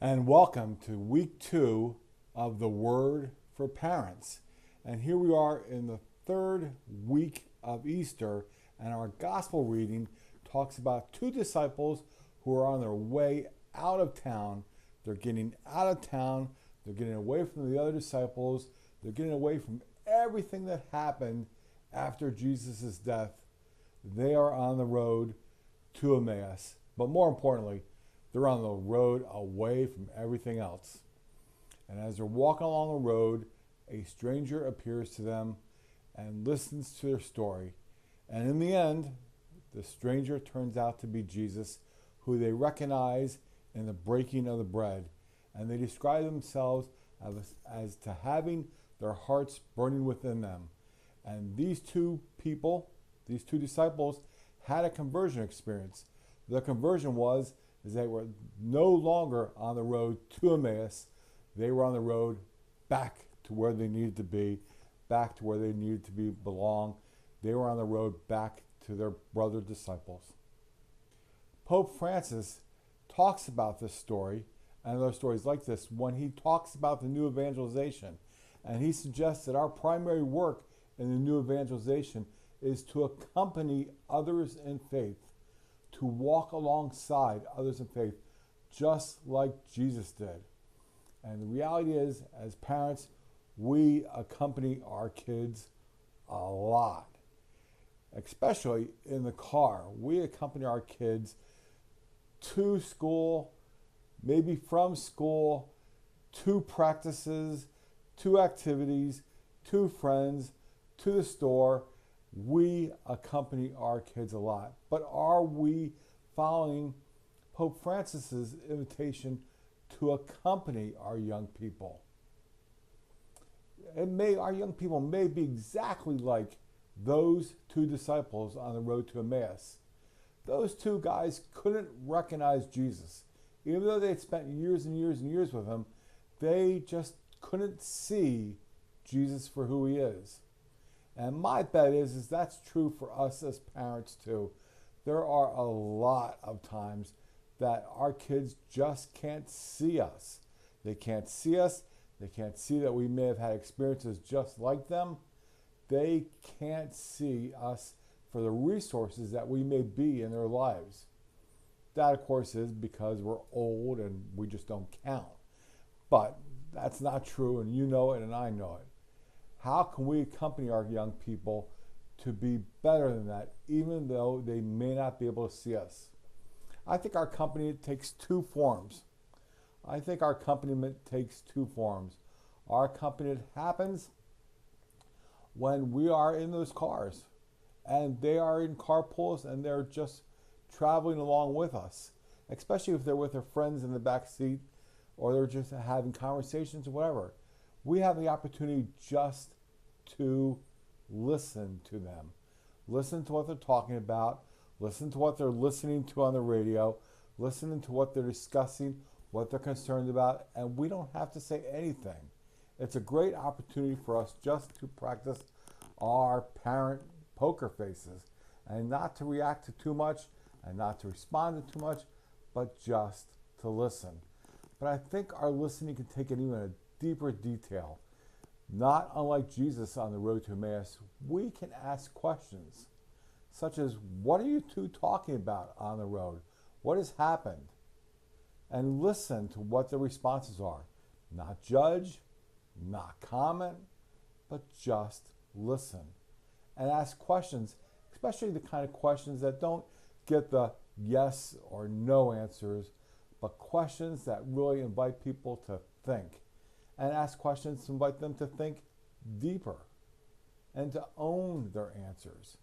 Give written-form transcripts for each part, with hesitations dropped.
And welcome to week 2 of the Word for Parents. And here we are in the third week of Easter, and our gospel reading talks about two disciples who are on their way out of town. They're getting out of town, they're getting away from the other disciples, they're getting away from everything that happened after Jesus' death. They are on the road to Emmaus, but more importantly, they're on the road away from everything else. And as they're walking along the road, a stranger appears to them and listens to their story. And in the end, the stranger turns out to be Jesus, who they recognize in the breaking of the bread. And they describe themselves as to having their hearts burning within them. And these two people, these two disciples, had a conversion experience. The conversion was they were no longer on the road to Emmaus. They were on the road back to where they needed to be, back to where they needed to belong. They were on the road back to their brother disciples. Pope Francis talks about this story and other stories like this when he talks about the new evangelization. And he suggests that our primary work in the new evangelization is to accompany others in faith, to walk alongside others in faith, just like Jesus did. And the reality is, as parents, we accompany our kids a lot, especially in the car. We accompany our kids to school, maybe from school, to practices, to activities, to friends, to the store. We accompany our kids a lot. But are we following Pope Francis's invitation to accompany our young people? Our young people may be exactly like those two disciples on the road to Emmaus. Those two guys couldn't recognize Jesus. Even though they'd spent years and years and years with him, they just couldn't see Jesus for who he is. And my bet is that's true for us as parents too. There are a lot of times that our kids just can't see us. They can't see us. They can't see that we may have had experiences just like them. They can't see us for the resources that we may be in their lives. That, of course, is because we're old and we just don't count. But that's not true, and you know it and I know it. How can we accompany our young people to be better than that, even though they may not be able to see us? I think our company takes two forms. Our accompaniment happens when we are in those cars and they are in carpools and they're just traveling along with us, especially if they're with their friends in the back seat or they're just having conversations or whatever. We have the opportunity just to listen to them. Listen to what they're talking about. Listen to what they're listening to on the radio. Listen to what they're discussing, what they're concerned about, and we don't have to say anything. It's a great opportunity for us just to practice our parent poker faces and not to react to too much and not to respond to too much, but just to listen. But I think our listening can take it even a deeper detail. Not unlike Jesus on the road to Emmaus, we can ask questions such as, what are you two talking about on the road? What has happened? And listen to what the responses are. Not judge, not comment, but just listen. And ask questions, especially the kind of questions that don't get the yes or no answers, but questions that really invite people to think. And ask questions to invite them to think deeper and to own their answers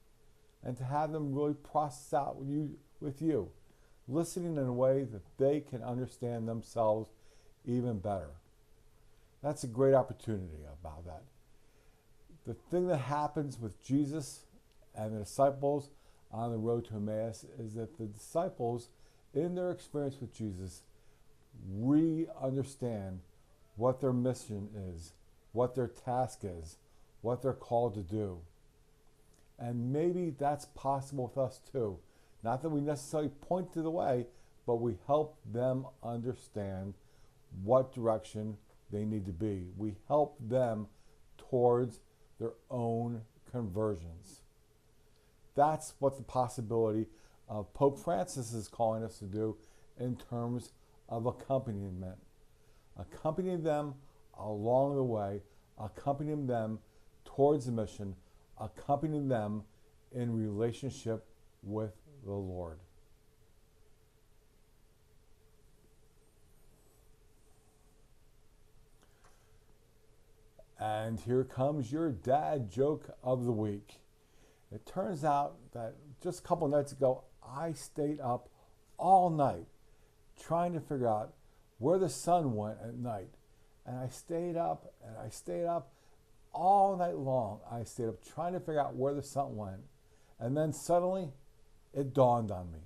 and to have them really process out with you, listening in a way that they can understand themselves even better. That's a great opportunity about that. The thing that happens with Jesus and the disciples on the road to Emmaus is that the disciples, in their experience with Jesus, re-understand what their mission is, what their task is, what they're called to do. And maybe that's possible with us too. Not that we necessarily point to the way, but we help them understand what direction they need to be. We help them towards their own conversions. That's what the possibility of Pope Francis is calling us to do in terms of accompaniment. Accompanying them along the way, accompanying them towards the mission, accompanying them in relationship with the Lord. And here comes your dad joke of the week. It turns out that just a couple nights ago, I stayed up all night trying to figure out where the sun went at night. And I stayed up and I stayed up all night long. I stayed up trying to figure out where the sun went. And then suddenly it dawned on me.